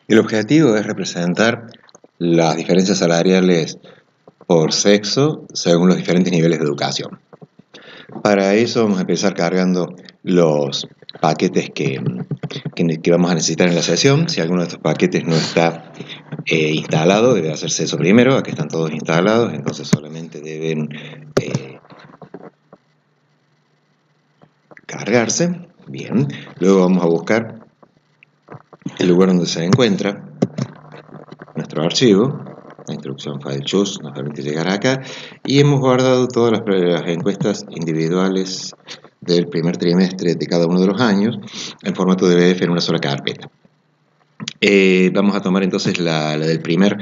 El objetivo es representar las diferencias salariales por sexo según los diferentes niveles de educación. Para eso vamos a empezar cargando los paquetes que vamos a necesitar en la sesión. Si alguno de estos paquetes no está instalado, debe hacerse eso primero. Aquí están todos instalados, entonces solamente deben cargarse. Bien, luego vamos a buscar el lugar donde se encuentra nuestro archivo. La instrucción file choose nos permite llegar acá y hemos guardado todas las encuestas individuales del primer trimestre de cada uno de los años en formato de DBF en una sola carpeta. Vamos a tomar entonces la del primer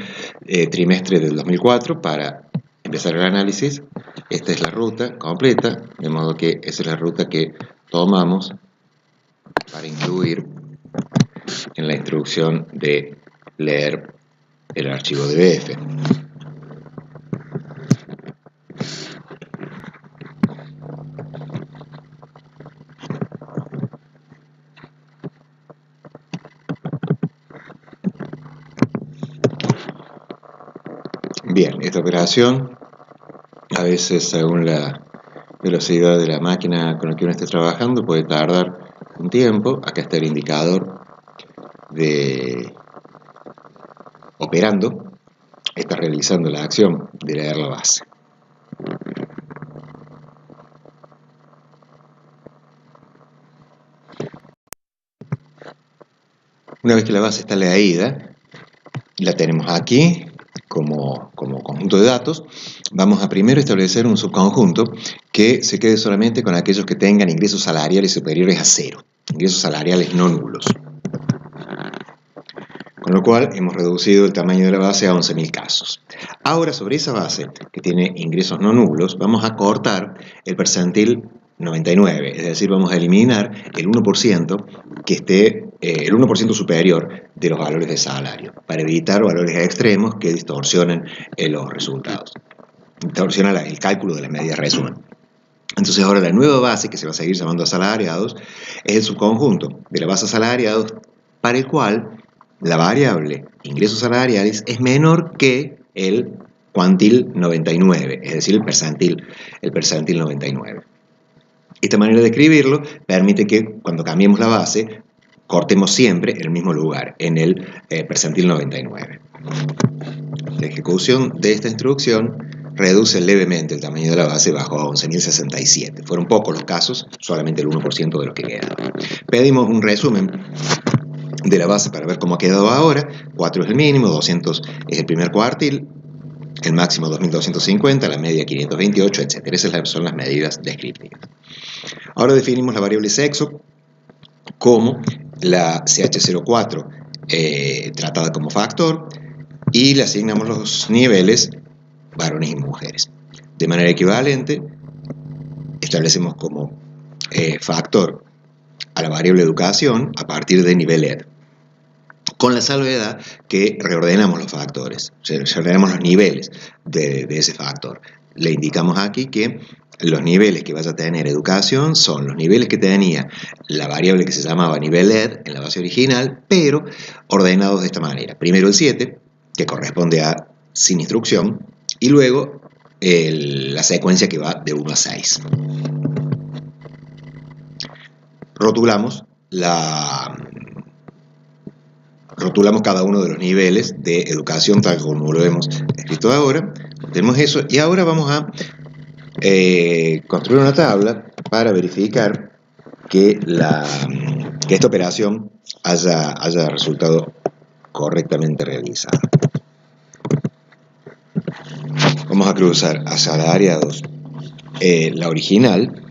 trimestre del 2004 para empezar el análisis. Esta es la ruta completa, de modo que esa es la ruta que tomamos para incluir en la instrucción de leer el archivo DBF. Bien, esta operación, a veces según la velocidad de la máquina con la que uno esté trabajando, puede tardar un tiempo. Acá está el indicador de operando, está realizando la acción de leer la base. Una vez que la base está leída, la tenemos aquí como conjunto de datos. Vamos a primero establecer un subconjunto que se quede solamente con aquellos que tengan ingresos salariales superiores a 0, ingresos salariales no nulos. Con lo cual hemos reducido el tamaño de la base a 11.000 casos. Ahora, sobre esa base que tiene ingresos no nulos, vamos a cortar el percentil 99, es decir, vamos a eliminar el 1% que esté el 1% superior de los valores de salario, para evitar valores extremos que distorsionen los resultados. Distorsiona el cálculo de la media resumen. Entonces ahora la nueva base, que se va a seguir llamando asalariados, es el subconjunto de la base asalariados para el cual la variable ingresos salariales es menor que el cuantil 99, es decir, el percentil 99. Esta manera de escribirlo permite que cuando cambiemos la base, cortemos siempre en el mismo lugar, en el percentil 99. La ejecución de esta instrucción reduce levemente el tamaño de la base bajo a 11.067. Fueron pocos los casos, solamente el 1% de los que quedaron. Pedimos un resumen de la base para ver cómo ha quedado ahora. 4 es el mínimo, 200 es el primer cuartil, el máximo 2.250, la media 528, etc. Esas son las medidas descriptivas. Ahora definimos la variable sexo como la CH04 tratada como factor y le asignamos los niveles varones y mujeres. De manera equivalente, establecemos como factor a la variable educación a partir de nivel ED, con la salvedad que reordenamos los factores, o sea, reordenamos los niveles de ese factor. Le indicamos aquí que los niveles que vaya a tener educación son los niveles que tenía la variable que se llamaba nivel ED en la base original, pero ordenados de esta manera. Primero el 7, que corresponde a sin instrucción, y luego la secuencia que va de 1 a 6. Rotulamos cada uno de los niveles de educación tal como lo hemos escrito ahora. Tenemos eso y ahora vamos a construir una tabla para verificar que esta operación haya resultado correctamente realizada. Vamos a cruzar asalariados la original,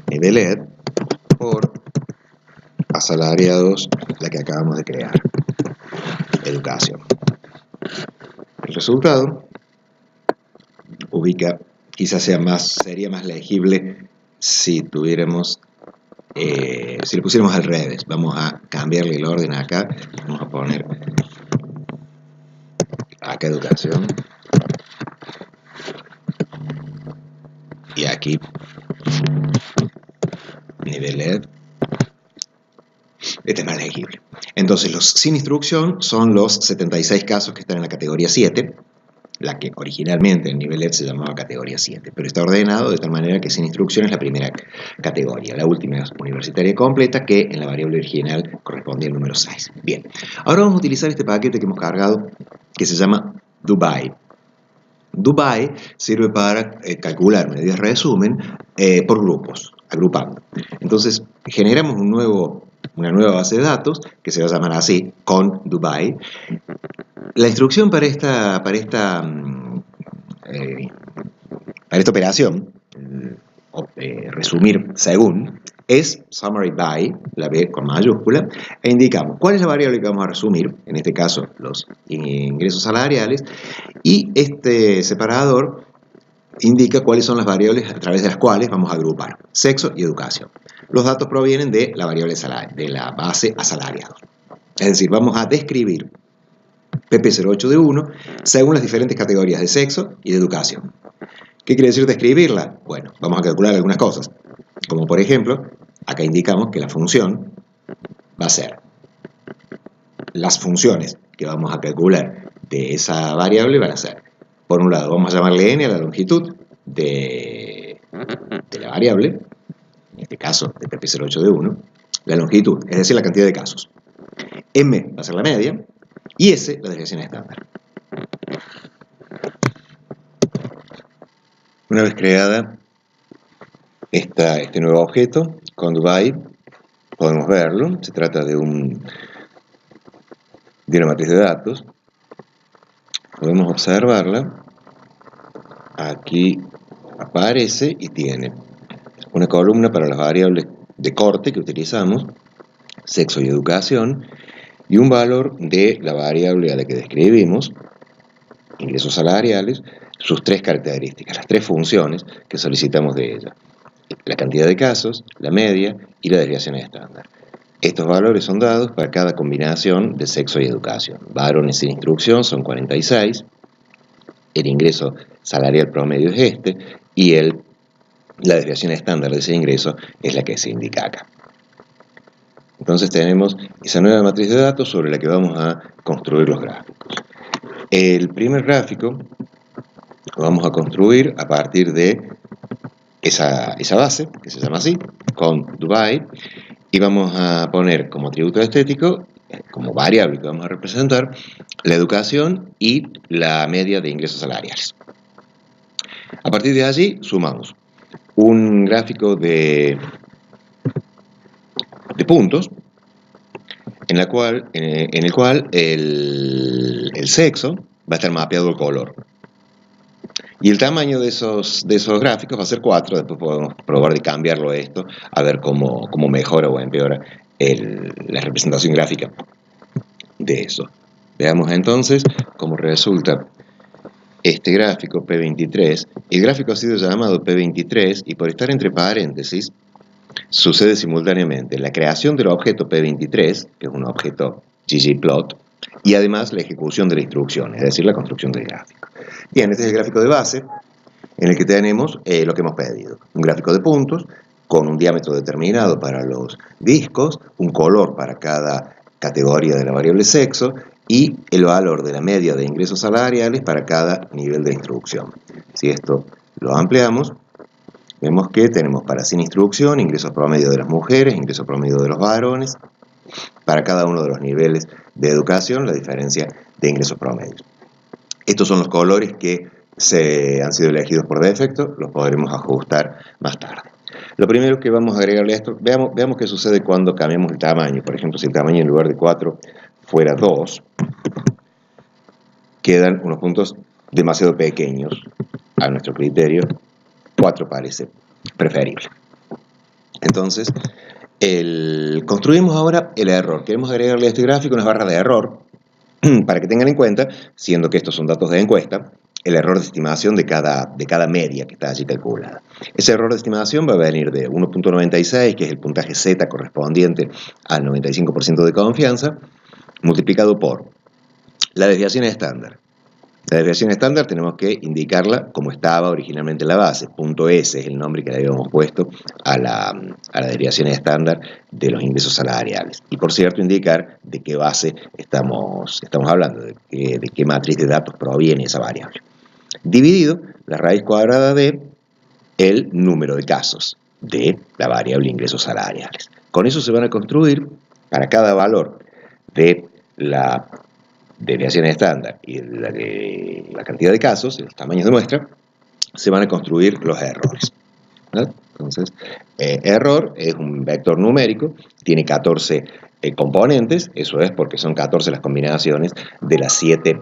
nivel ED, por asalariados la que acabamos de crear, educación. El resultado ubica, quizás sería más legible si tuviéramos, si lo pusiéramos al revés. Vamos a cambiarle el orden acá, vamos a poner acá educación y aquí nivel ED. este es más legible. Entonces, los sin instrucción son los 76 casos que están en la categoría 7, la que originalmente en nivel ED se llamaba categoría 7, pero está ordenado de tal manera que sin instrucción es la primera categoría, la última es universitaria completa, que en la variable original correspondía al número 6. Bien, ahora vamos a utilizar este paquete que hemos cargado, que se llama Dubai. Dubai sirve para calcular medidas resumen por grupos, agrupando. Entonces, generamos una nueva base de datos que se va a llamar así, con Dubai. La instrucción para esta operación, resumir según, es summary by, la B con mayúscula, e indicamos cuál es la variable que vamos a resumir, en este caso los ingresos salariales, y este separador indica cuáles son las variables a través de las cuales vamos a agrupar sexo y educación. Los datos provienen de la variable de la base asalariados. Es decir, vamos a describir PP08 de 1 según las diferentes categorías de sexo y de educación. ¿Qué quiere decir describirla? Bueno, vamos a calcular algunas cosas. Como por ejemplo, acá indicamos que la función va a ser las funciones que vamos a calcular de esa variable van a ser, por un lado, vamos a llamarle n a la longitud de la variable, en este caso de PP08 de 1, la longitud, es decir, la cantidad de casos. M va a ser la media y S la desviación estándar. Una vez creada este nuevo objeto con Dubai, podemos verlo. Se trata de una matriz de datos. Podemos observarla. Aquí aparece y tiene una columna para las variables de corte que utilizamos, sexo y educación, y un valor de la variable a la que describimos, ingresos salariales, sus tres características, las tres funciones que solicitamos de ella: la cantidad de casos, la media y la desviación estándar. Estos valores son dados para cada combinación de sexo y educación. Varones sin instrucción son 46, el ingreso salarial promedio es este, y la desviación estándar de ese ingreso es la que se indica acá. Entonces tenemos esa nueva matriz de datos sobre la que vamos a construir los gráficos. El primer gráfico lo vamos a construir a partir de esa base, que se llama así, con Dubai, y vamos a poner como atributo estético, como variable que vamos a representar, la educación y la media de ingresos salariales. A partir de allí sumamos un gráfico de puntos en el cual el sexo va a estar mapeado al color. Y el tamaño de esos gráficos va a ser 4, después podemos probar de cambiarlo esto, a ver cómo mejora o empeora la representación gráfica de eso. Veamos entonces cómo resulta este gráfico P23. El gráfico ha sido llamado P23 y por estar entre paréntesis sucede simultáneamente la creación del objeto P23, que es un objeto ggplot, y además la ejecución de la instrucción, es decir, la construcción del gráfico. Bien, este es el gráfico de base en el que tenemos lo que hemos pedido. Un gráfico de puntos con un diámetro determinado para los discos, un color para cada categoría de la variable sexo y el valor de la media de ingresos salariales para cada nivel de instrucción. Si esto lo ampliamos, vemos que tenemos para sin instrucción ingresos promedio de las mujeres, ingresos promedio de los varones, para cada uno de los niveles de educación la diferencia de ingresos promedios. Estos son los colores que han sido elegidos por defecto, los podremos ajustar más tarde. Lo primero que vamos a agregarle a esto, veamos qué sucede cuando cambiamos el tamaño. Por ejemplo, si el tamaño en lugar de 4 fuera 2, quedan unos puntos demasiado pequeños a nuestro criterio. 4 parece preferible. Entonces, construimos ahora el error. Queremos agregarle a este gráfico unas barras de error para que tengan en cuenta, siendo que estos son datos de encuesta, el error de estimación de cada media que está allí calculada. Ese error de estimación va a venir de 1.96, que es el puntaje Z correspondiente al 95% de confianza, multiplicado por la desviación estándar, La desviación estándar tenemos que indicarla como estaba originalmente en la base. Punto S es el nombre que le habíamos puesto a la desviación estándar de los ingresos salariales. Y por cierto, indicar de qué base estamos hablando, de qué matriz de datos proviene esa variable. Dividido la raíz cuadrada de el número de casos de la variable ingresos salariales. Con eso se van a construir para cada valor de la desviación estándar y la cantidad de casos, los tamaños de muestra, se van a construir los errores. ¿No? Entonces, error es un vector numérico, tiene 14 componentes, eso es porque son 14 las combinaciones de las 7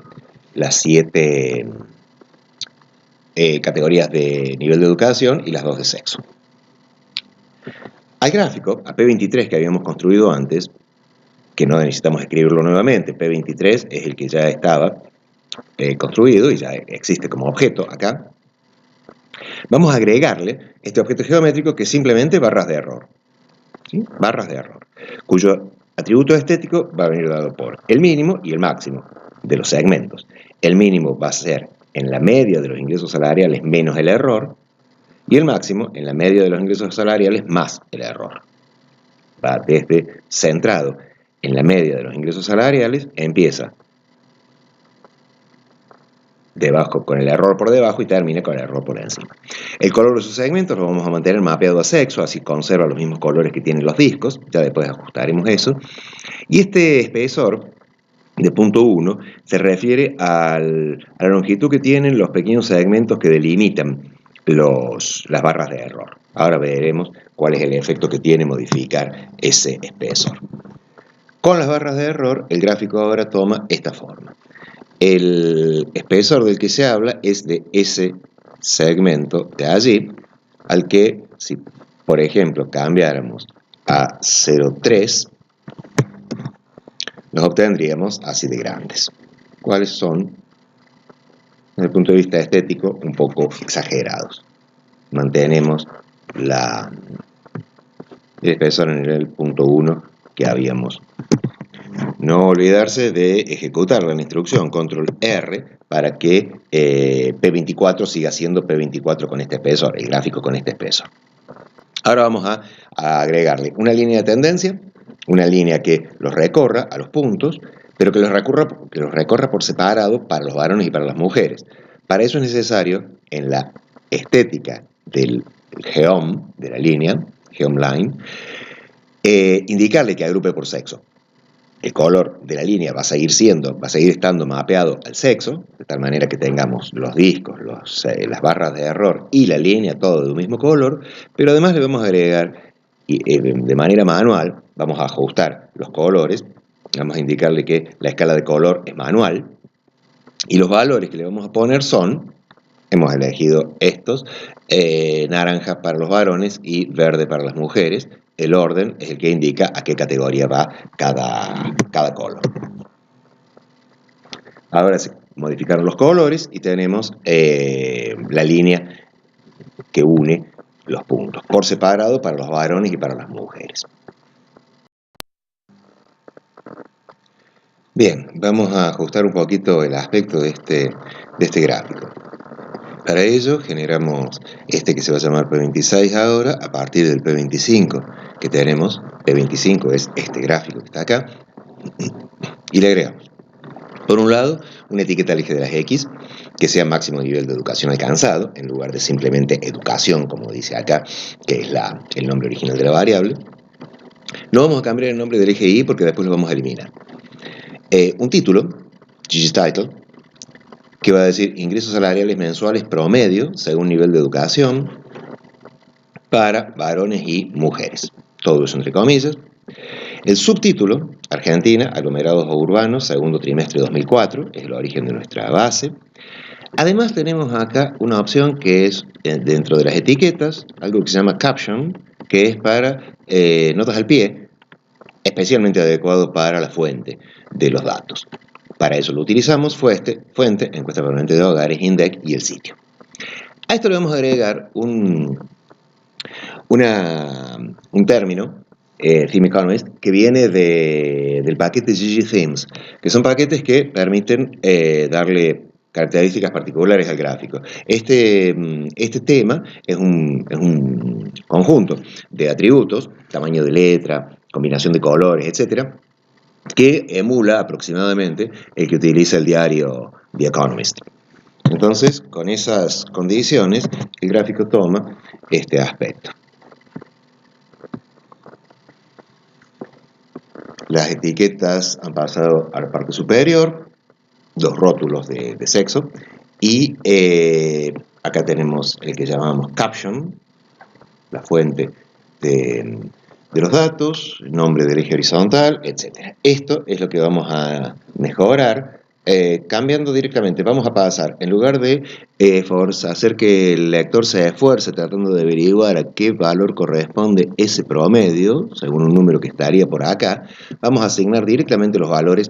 categorías de nivel de educación y las 2 de sexo. Al gráfico, a P23 que habíamos construido antes, que no necesitamos escribirlo nuevamente, P23 es el que ya estaba construido y ya existe como objeto acá, vamos a agregarle este objeto geométrico que es simplemente barras de error, ¿sí? Barras de error, cuyo atributo estético va a venir dado por el mínimo y el máximo de los segmentos. El mínimo va a ser en la media de los ingresos salariales menos el error, y el máximo en la media de los ingresos salariales más el error. Va desde centrado en la media de los ingresos salariales, empieza debajo con el error por debajo y termina con el error por encima. El color de sus segmentos lo vamos a mantener mapeado a sexo, así conserva los mismos colores que tienen los discos, ya después ajustaremos eso. Y este espesor de punto 1 se refiere a la longitud que tienen los pequeños segmentos que delimitan las barras de error. Ahora veremos cuál es el efecto que tiene modificar ese espesor. Con las barras de error, el gráfico ahora toma esta forma. El espesor del que se habla es de ese segmento de allí, al que, si por ejemplo cambiáramos a 0,3, nos obtendríamos así de grandes, cuáles son, desde el punto de vista estético, un poco exagerados. Mantenemos el espesor en el punto 1 que habíamos. No olvidarse de ejecutar la instrucción control R para que P24 siga siendo P24 con este espesor, el gráfico con este espesor. Ahora vamos a agregarle una línea de tendencia, una línea que los recorra a los puntos, pero que los recorra por separado para los varones y para las mujeres. Para eso es necesario, en la estética del geom, de la línea, geom line, indicarle que agrupe por sexo. El color de la línea va a seguir estando mapeado al sexo, de tal manera que tengamos los discos, las barras de error y la línea todo de un mismo color, pero además le vamos a agregar de manera manual, vamos a ajustar los colores, vamos a indicarle que la escala de color es manual, y los valores que le vamos a poner son, hemos elegido estos, naranja para los varones y verde para las mujeres. El orden es el que indica a qué categoría va cada color. Ahora se modificaron los colores y tenemos la línea que une los puntos, por separado para los varones y para las mujeres. Bien, vamos a ajustar un poquito el aspecto de este gráfico. Para ello generamos este que se va a llamar P26 ahora, a partir del P25 que tenemos. P25 es este gráfico que está acá, y le agregamos, por un lado, una etiqueta al eje de las X, que sea máximo nivel de educación alcanzado, en lugar de simplemente educación, como dice acá, que es el nombre original de la variable. No vamos a cambiar el nombre del eje Y porque después lo vamos a eliminar. Un título, GG Title, que va a decir ingresos salariales mensuales promedio según nivel de educación para varones y mujeres. Todo eso entre comillas. El subtítulo, Argentina, aglomerados o urbanos, segundo trimestre 2004, es el origen de nuestra base. Además tenemos acá una opción que es dentro de las etiquetas, algo que se llama caption, que es para notas al pie, especialmente adecuado para la fuente de los datos. Para eso lo utilizamos fuente, encuesta permanente de hogares, INDEC y el sitio. A esto le vamos a agregar un término, Theme Economist, que viene del paquete GG Themes, que son paquetes que permiten darle características particulares al gráfico. Este tema es un conjunto de atributos, tamaño de letra, combinación de colores, etcétera, que emula aproximadamente el que utiliza el diario The Economist. Entonces, con esas condiciones, el gráfico toma este aspecto. Las etiquetas han pasado a la parte superior, dos rótulos de sexo, y acá tenemos el que llamamos caption, la fuente de los datos, el nombre del eje horizontal, etc. Esto es lo que vamos a mejorar cambiando directamente. Vamos a pasar, en lugar de hacer que el lector se esfuerce tratando de averiguar a qué valor corresponde ese promedio, según un número que estaría por acá, vamos a asignar directamente los valores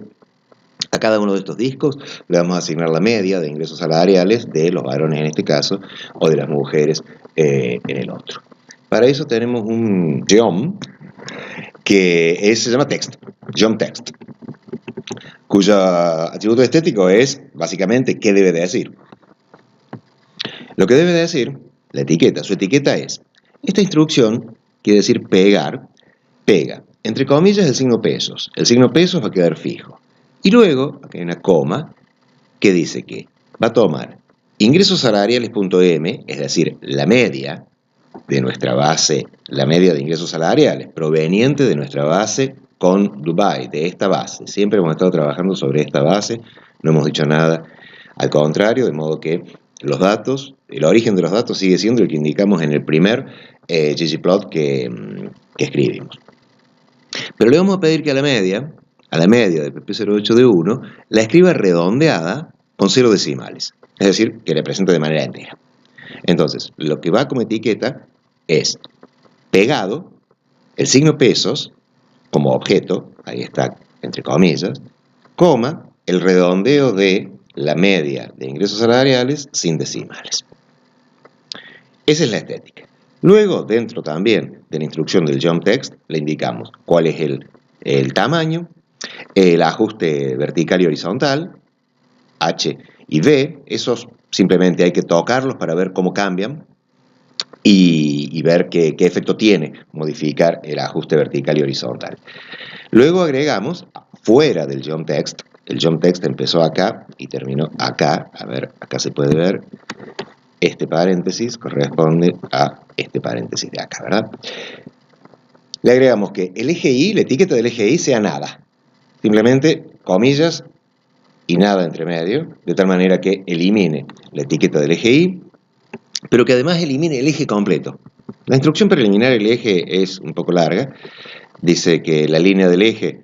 a cada uno de estos discos. Le vamos a asignar la media de ingresos salariales de los varones en este caso, o de las mujeres en el otro. Para eso tenemos un geom que se llama text, geom text, cuyo atributo estético es básicamente qué debe de decir. Lo que debe de decir, la etiqueta, su etiqueta es, esta instrucción quiere decir pegar, pega, entre comillas el signo pesos va a quedar fijo. Y luego, aquí hay una coma, que dice que va a tomar ingresos salariales.m, es decir, la media de nuestra base, la media de ingresos salariales, proveniente de nuestra base con Dubai, de esta base. Siempre hemos estado trabajando sobre esta base, no hemos dicho nada al contrario, de modo que los datos, el origen de los datos sigue siendo el que indicamos en el primer ggplot que escribimos. Pero le vamos a pedir que a la media de PP08 de 1, la escriba redondeada con 0 decimales, es decir, que representa de manera entera. Entonces, lo que va como etiqueta es pegado el signo pesos como objeto, ahí está entre comillas, coma, el redondeo de la media de ingresos salariales sin decimales. Esa es la estética. Luego, dentro también de la instrucción del geom text, le indicamos cuál es el tamaño, el ajuste vertical y horizontal, H y V, esos simplemente hay que tocarlos para ver cómo cambian y ver qué efecto tiene modificar el ajuste vertical y horizontal. Luego agregamos, fuera del geom text, el geom text empezó acá y terminó acá, a ver, acá se puede ver, este paréntesis corresponde a este paréntesis de acá, ¿verdad? Le agregamos que el eje Y, la etiqueta del eje Y sea nada, simplemente comillas y nada entre medio, de tal manera que elimine la etiqueta del eje Y, pero que además elimine el eje completo. La instrucción para eliminar el eje es un poco larga, dice que la línea del eje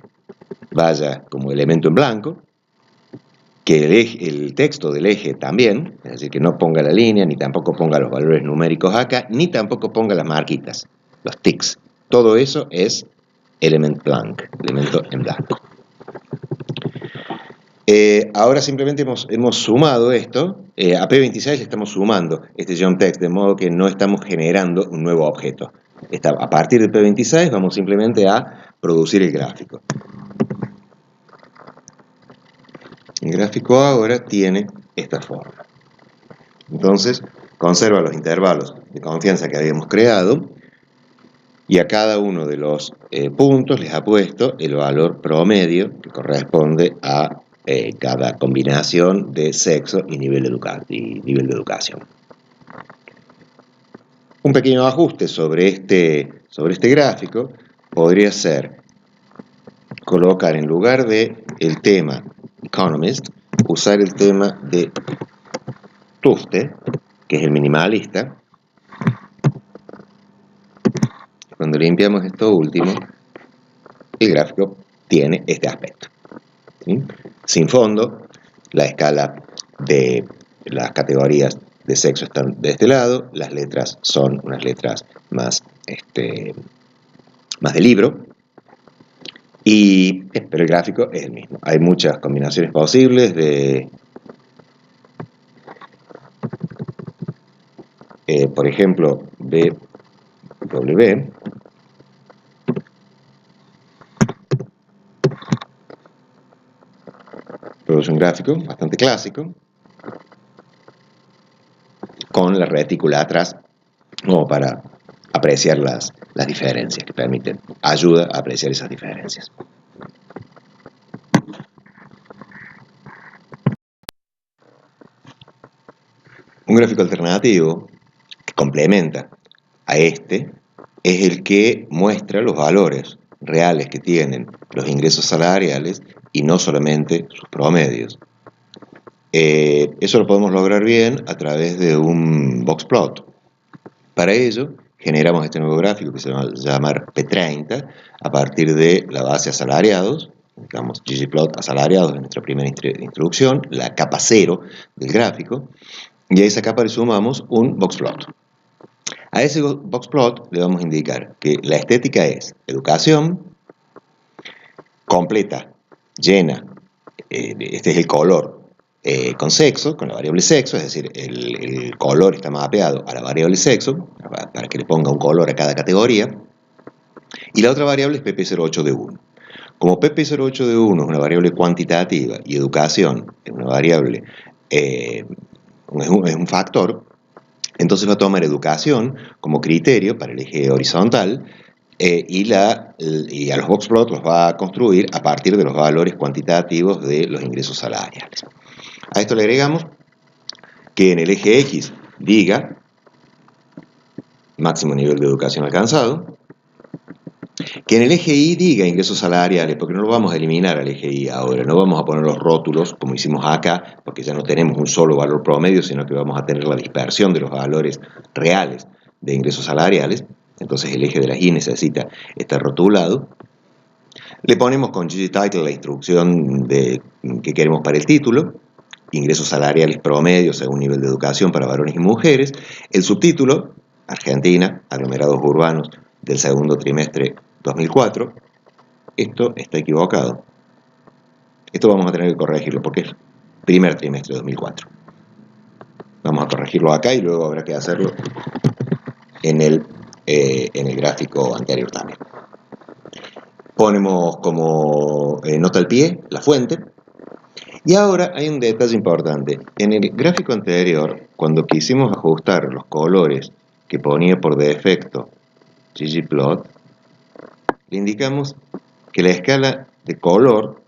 vaya como elemento en blanco, que el texto del eje también, es decir, que no ponga la línea, ni tampoco ponga los valores numéricos acá, ni tampoco ponga las marquitas, los ticks. Todo eso es element blank, elemento en blanco. Ahora simplemente hemos sumado esto, a P26 le estamos sumando este geom text, de modo que no estamos generando un nuevo objeto. A partir de P26 vamos simplemente a producir el gráfico. El gráfico ahora tiene esta forma. Entonces, conserva los intervalos de confianza que habíamos creado y a cada uno de los puntos les ha puesto el valor promedio que corresponde a cada combinación de sexo y nivel de educación. Un pequeño ajuste sobre este gráfico podría ser colocar en lugar de el tema Economist, usar el tema de Tufte, que es el minimalista. Cuando limpiamos esto último, el gráfico tiene este aspecto. ¿Sí? Sin fondo, la escala de las categorías de sexo están de este lado, las letras son unas letras más de libro, pero el gráfico es el mismo. Hay muchas combinaciones posibles por ejemplo, BW, produce un gráfico bastante clásico, con la retícula atrás, como para apreciar las diferencias, que permiten, ayuda a apreciar esas diferencias. Un gráfico alternativo que complementa a este es el que muestra los valores reales que tienen los ingresos salariales y no solamente sus promedios. Eso lo podemos lograr bien a través de un box plot. Para ello, generamos este nuevo gráfico que se va a llamar P30 a partir de la base asalariados, digamos ggplot asalariados en nuestra primera introducción, la capa 0 del gráfico, y a esa capa le sumamos un box plot. A ese box plot le vamos a indicar que la estética es educación, completa, llena, este es el color con sexo, con la variable sexo, es decir, el color está mapeado a la variable sexo, para que le ponga un color a cada categoría, y la otra variable es pp08 de 1. Como pp08 de 1 es una variable cuantitativa y educación es una variable, es un factor, entonces va a tomar educación como criterio para el eje horizontal y a los box plots los va a construir a partir de los valores cuantitativos de los ingresos salariales. A esto le agregamos que en el eje X diga máximo nivel de educación alcanzado, que en el eje Y diga ingresos salariales, porque no lo vamos a eliminar al eje Y ahora, no vamos a poner los rótulos como hicimos acá, porque ya no tenemos un solo valor promedio, sino que vamos a tener la dispersión de los valores reales de ingresos salariales, entonces el eje de las Y necesita estar rotulado. Le ponemos con ggtitle la instrucción que queremos para el título, ingresos salariales promedios según nivel de educación para varones y mujeres, el subtítulo, Argentina, aglomerados urbanos del segundo trimestre 2004, esto está equivocado. Esto vamos a tener que corregirlo porque es primer trimestre 2004. Vamos a corregirlo acá y luego habrá que hacerlo en el gráfico anterior también. Ponemos como nota al pie la fuente. Y ahora hay un detalle importante. En el gráfico anterior, cuando quisimos ajustar los colores que ponía por defecto ggplot, le indicamos que la escala de color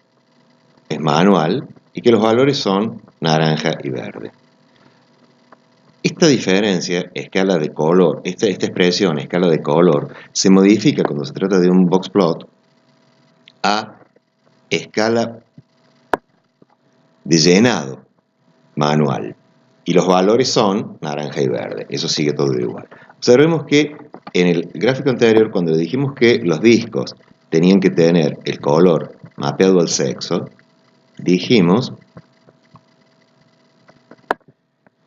es manual y que los valores son naranja y verde. Esta diferencia, escala de color, esta expresión, escala de color, se modifica cuando se trata de un box plot a escala de llenado manual. Y los valores son naranja y verde. Eso sigue todo igual. Observemos que en el gráfico anterior, cuando le dijimos que los discos tenían que tener el color mapeado al sexo, dijimos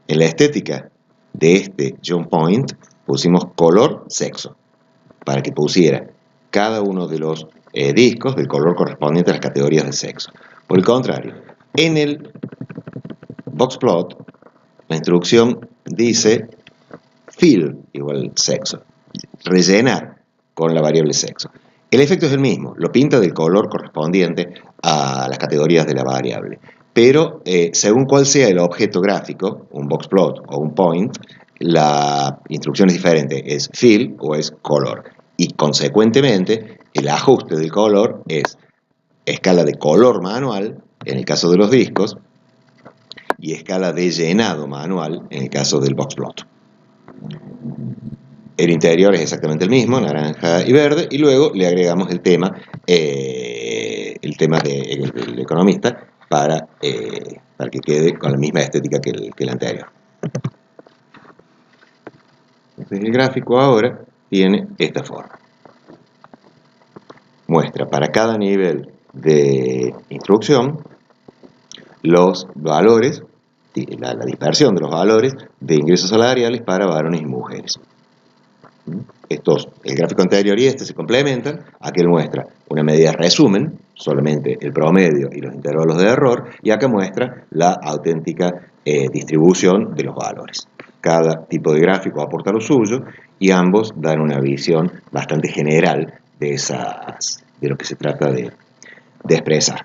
en la estética de este John Point pusimos color sexo para que pusiera cada uno de los discos del color correspondiente a las categorías de sexo. Por el contrario, en el box plot la instrucción dice fill igual sexo, rellenar con la variable sexo. El efecto es el mismo, lo pinta del color correspondiente a las categorías de la variable, pero según cuál sea el objeto gráfico, un box plot o un point, la instrucción es diferente, es fill o es color, y consecuentemente el ajuste del color es escala de color manual en el caso de los discos y escala de llenado manual en el caso del box plot. El interior es exactamente el mismo, naranja y verde, y luego le agregamos el tema del economista para que quede con la misma estética que el anterior. Entonces el gráfico ahora tiene esta forma. Muestra para cada nivel de instrucción los valores, la dispersión de los valores de ingresos salariales para varones y mujeres. El gráfico anterior y este se complementan. Aquel muestra una medida resumen, solamente el promedio y los intervalos de error, y acá muestra la auténtica distribución de los valores. Cada tipo de gráfico aporta lo suyo y ambos dan una visión bastante general de lo que se trata de expresar.